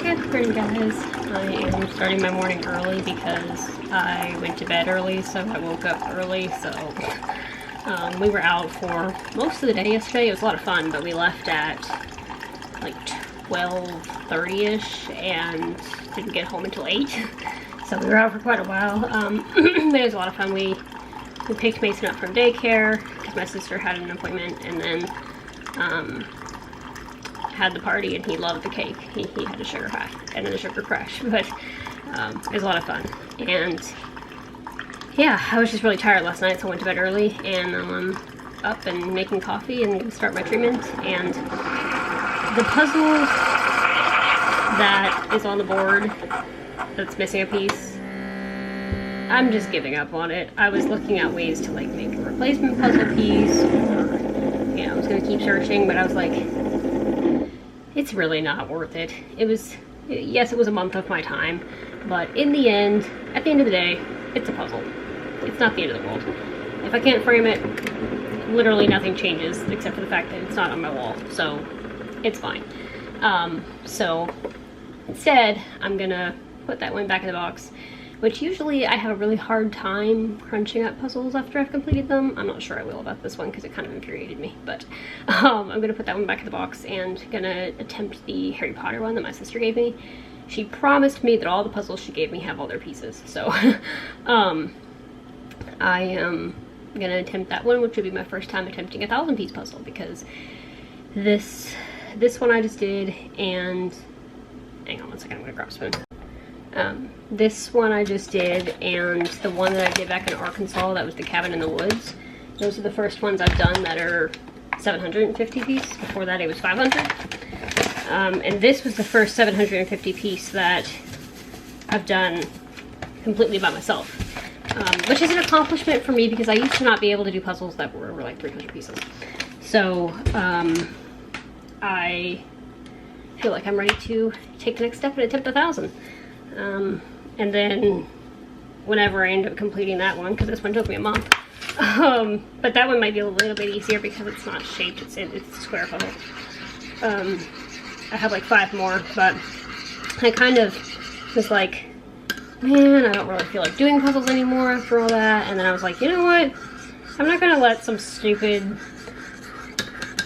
Good morning, guys. I am starting my morning early because I went to bed early, so I woke up early. So we were out for most of the day yesterday. It was a lot of fun, but we left at like 12:30ish and didn't get home until 8. So we were out for quite a while. But it was a lot of fun. We picked Mason up from daycare because my sister had an appointment, and then had the party, and he loved the cake. He had a sugar high and then a sugar crush, but it was a lot of fun. And yeah, I was just really tired last night, so I went to bed early, and I'm up and making coffee and gonna start my treatment. And the puzzle that is on the board that's missing a piece, I'm just giving up on it. I was looking at ways to like make a replacement puzzle piece, or, you know, I was gonna keep searching, but I was like, it's really not worth it. Yes, it was a month of my time, but in the end, at the end of the day, it's a puzzle. It's not the end of the world. If I can't frame it, literally nothing changes except for the fact that it's not on my wall, so it's fine. So instead, I'm gonna put that one back in the box, which usually I have a really hard time crunching up puzzles after I've completed them. I'm not sure I will about this one because it kind of infuriated me, but I'm gonna put that one back in the box and gonna attempt the Harry Potter one that my sister gave me. She promised me that all the puzzles she gave me have all their pieces, so I am gonna attempt that one, which would be my first time attempting a 1,000-piece puzzle, because this one I just did, and hang on one second, I'm gonna grab a spoon. This one I just did, and the one that I did back in Arkansas, that was the Cabin in the Woods. Those are the first ones I've done that are 750 piece. Before that it was 500. And this was the first 750 piece that I've done completely by myself. Which is an accomplishment for me because I used to not be able to do puzzles that were over like 300 pieces. So, I feel like I'm ready to take the next step and attempt 1,000. And then whenever I end up completing that one, because this one took me a month, but that one might be a little bit easier because it's not shaped, it's a square puzzle. I have like 5 more, but I kind of was like, man, I don't really feel like doing puzzles anymore after all that. And then I was like, you know what, I'm not gonna let some stupid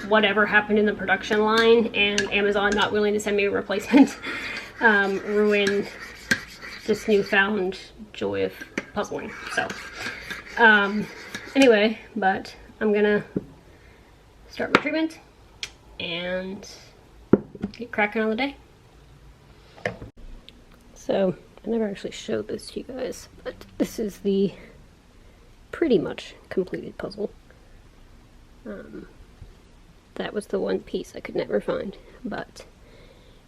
whatever happened in the production line and Amazon not willing to send me a replacement ruin this newfound joy of puzzling. So anyway, but I'm gonna start my treatment and get cracking on the day. So I never actually showed this to you guys, but this is the pretty much completed puzzle. That was the one piece I could never find, but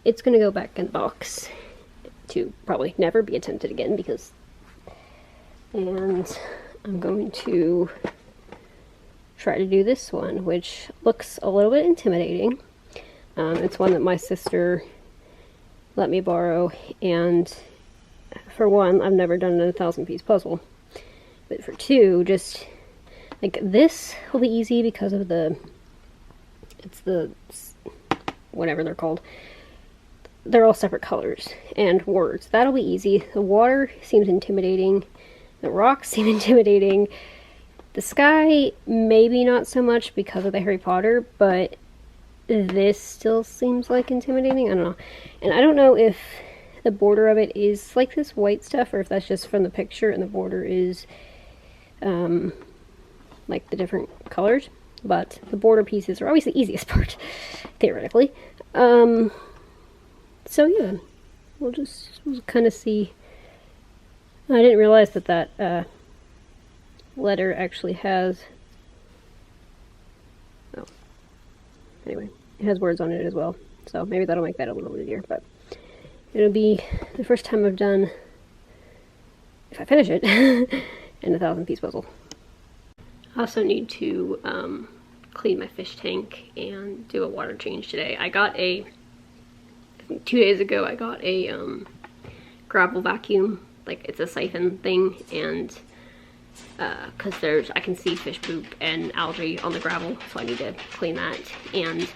it's gonna go back in the box to probably never be attempted again and I'm going to try to do this one, which looks a little bit intimidating. It's one that my sister let me borrow, and for one, I've never done a 1,000-piece puzzle, but for two, just like this will be easy because of it's the whatever they're called. They're all separate colors and words. That'll be easy. The water seems intimidating. The rocks seem intimidating. The sky, maybe not so much because of the Harry Potter, but this still seems like intimidating. I don't know. And I don't know if the border of it is like this white stuff or if that's just from the picture and the border is like the different colors. But the border pieces are always the easiest part, theoretically. So yeah, we'll kind of see. I didn't realize that letter actually has, oh, anyway, it has words on it as well. So maybe that'll make that a little easier, but it'll be the first time I've done, if I finish it, an 1,000-piece puzzle. I also need to clean my fish tank and do a water change today. I got I think 2 days ago, I got a gravel vacuum, like it's a siphon thing, and because I can see fish poop and algae on the gravel, so I need to clean that. And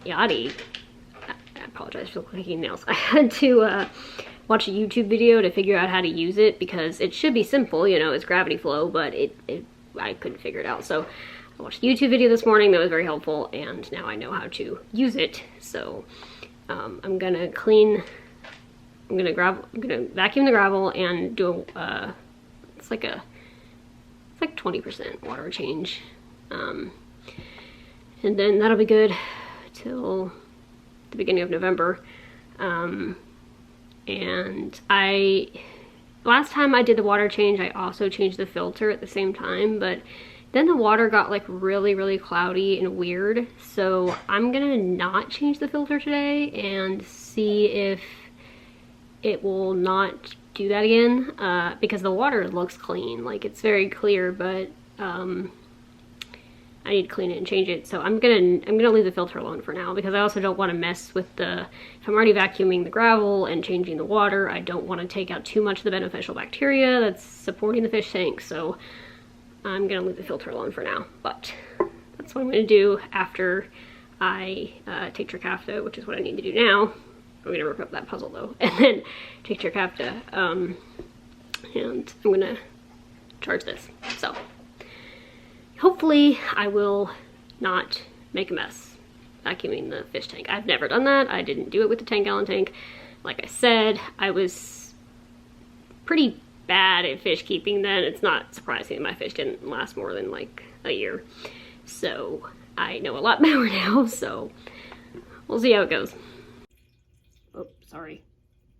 yeah, apologize for clicking nails. I had to watch a YouTube video to figure out how to use it because it should be simple, you know, it's gravity flow, but I couldn't figure it out. So I watched a YouTube video this morning that was very helpful, and now I know how to use it. So I'm gonna vacuum the gravel and do it's like 20% water change. And then that'll be good till the beginning of November. And last time I did the water change, I also changed the filter at the same time, but then the water got like really cloudy and weird. So I'm gonna not change the filter today and see if it will not do that again, because the water looks clean, like it's very clear, but I need to clean it and change it. So I'm gonna leave the filter alone for now, because I also don't want to mess with if I'm already vacuuming the gravel and changing the water, I don't want to take out too much of the beneficial bacteria that's supporting the fish tank. So I'm gonna leave the filter alone for now, but that's what I'm gonna do after I take Trikafta, which is what I need to do now. I'm gonna work up that puzzle though, and then take Trikafta, and I'm gonna charge this. So hopefully I will not make a mess vacuuming the fish tank. I've never done that. I didn't do it with the 10-gallon tank. Like I said, I was pretty bad at fish keeping then. It's not surprising my fish didn't last more than like a year. So I know a lot more now, so we'll see how it goes. Oh, sorry.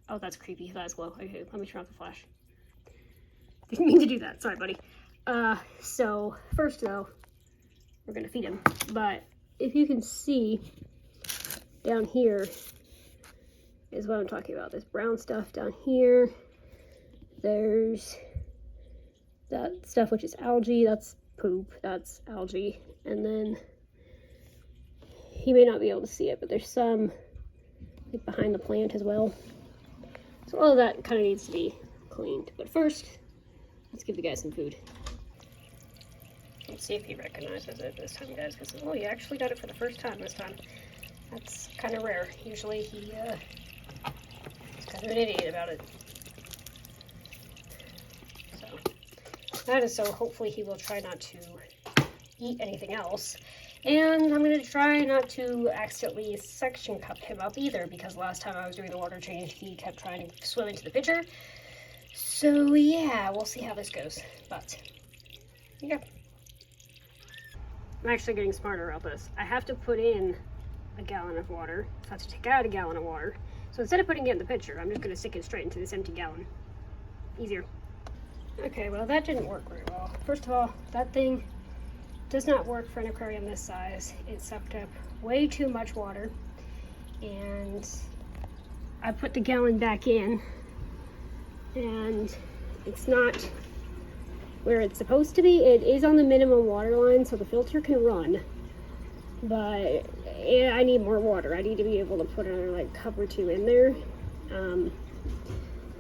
Oh, that's creepy. That's glow. Okay, let me turn off the flash. Didn't mean to do that. Sorry, buddy. So first though, we're gonna feed him. But if you can see down here is what I'm talking about. This brown stuff down here. There's that stuff which is algae. That's poop. That's algae. And then he may not be able to see it, but there's some like behind the plant as well. So all of that kind of needs to be cleaned. But first, let's give the guy some food. Let's see if he recognizes it this time, guys, because, oh, he actually got it for the first time this time. That's kind of rare. Usually he's kind of an idiot about it. So that is so hopefully he will try not to eat anything else. And I'm going to try not to accidentally suction cup him up either, because last time I was doing the water change, he kept trying to swim into the pitcher. So yeah, we'll see how this goes. But, yeah. I'm actually getting smarter about this. I have to put in a gallon of water, so I have to take out a gallon of water. So instead of putting it in the pitcher, I'm just going to stick it straight into this empty gallon. Easier. Okay, well that didn't work very well. First of all, that thing does not work for an aquarium this size. It sucked up way too much water, and I put the gallon back in, and it's not where it's supposed to be. It is on the minimum water line, so the filter can run, but I need more water. I need to be able to put another like cup or two in there.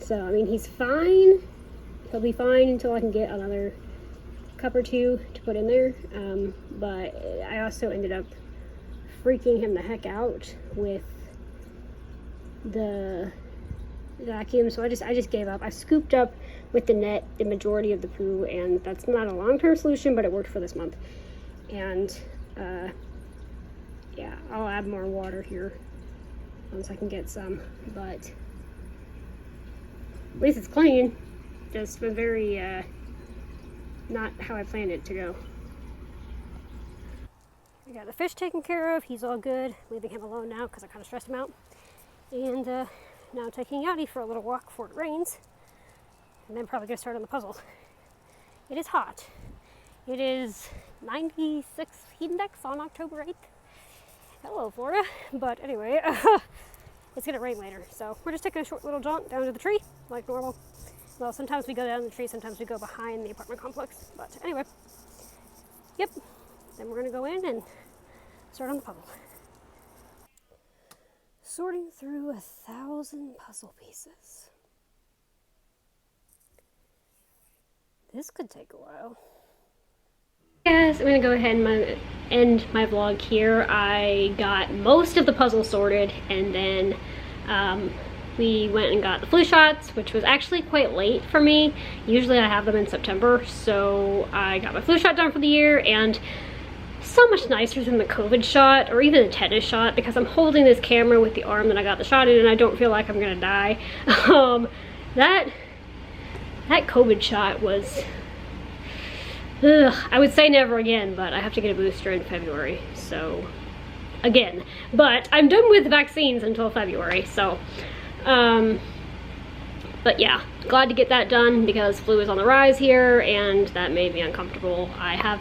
So I mean, he's fine. He'll be fine until I can get another cup or two to put in there. But I also ended up freaking him the heck out with the vacuum, so I just gave up. I scooped up with the net the majority of the poo, and that's not a long-term solution, but it worked for this month. And yeah, I'll add more water here once I can get some, but at least it's clean. Just was very not how I planned it to go. I got the fish taken care of. He's all good. Leaving him alone now because I kind of stressed him out. And now taking Yachty for a little walk before it rains, and then probably gonna start on the puzzle. It is hot. It is 96 heat index on October 8th. Hello, Florida. But anyway, it's gonna rain later, so we're just taking a short little jaunt down to the tree, like normal. Well, sometimes we go down the tree, sometimes we go behind the apartment complex. But anyway, yep. Then we're gonna go in and start on the puzzle. Sorting through 1,000 puzzle pieces. This could take a while. Guys, I'm gonna go ahead and end my vlog here. I got most of the puzzles sorted, and then we went and got the flu shots, which was actually quite late for me. Usually I have them in September, so I got my flu shot done for the year, and so much nicer than the COVID shot or even the tetanus shot, because I'm holding this camera with the arm that I got the shot in and I don't feel like I'm gonna die. That COVID shot was, ugh, I would say never again, but I have to get a booster in February, so again. But I'm done with vaccines until February, so but yeah, glad to get that done because flu is on the rise here and that made me uncomfortable. I've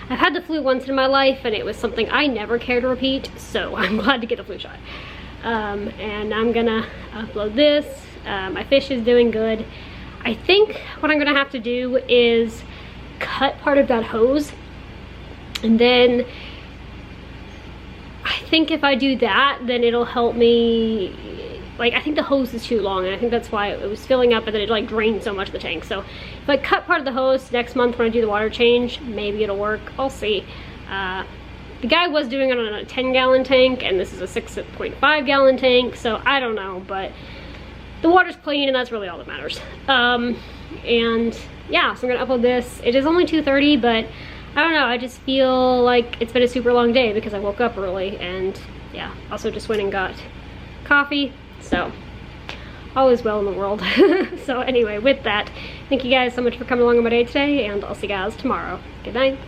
had the flu once in my life and it was something I never care to repeat, so I'm glad to get a flu shot. And I'm gonna upload this. My fish is doing good. I think what I'm gonna have to do is cut part of that hose, and then I think if I do that, then it'll help me. Like, I think the hose is too long, and I think that's why it was filling up and then it like drained so much of the tank. So if I cut part of the hose next month when I do the water change, maybe it'll work. I'll see. The guy was doing it on a 10-gallon tank, and this is a 6.5-gallon tank, so I don't know, but the water's clean and that's really all that matters. And yeah, so I'm gonna upload this. It is only 2:30, but I don't know, I just feel like it's been a super long day because I woke up early, and yeah, also just went and got coffee. So all is well in the world. So anyway, with that, thank you guys so much for coming along on my day today, and I'll see you guys tomorrow. Good night.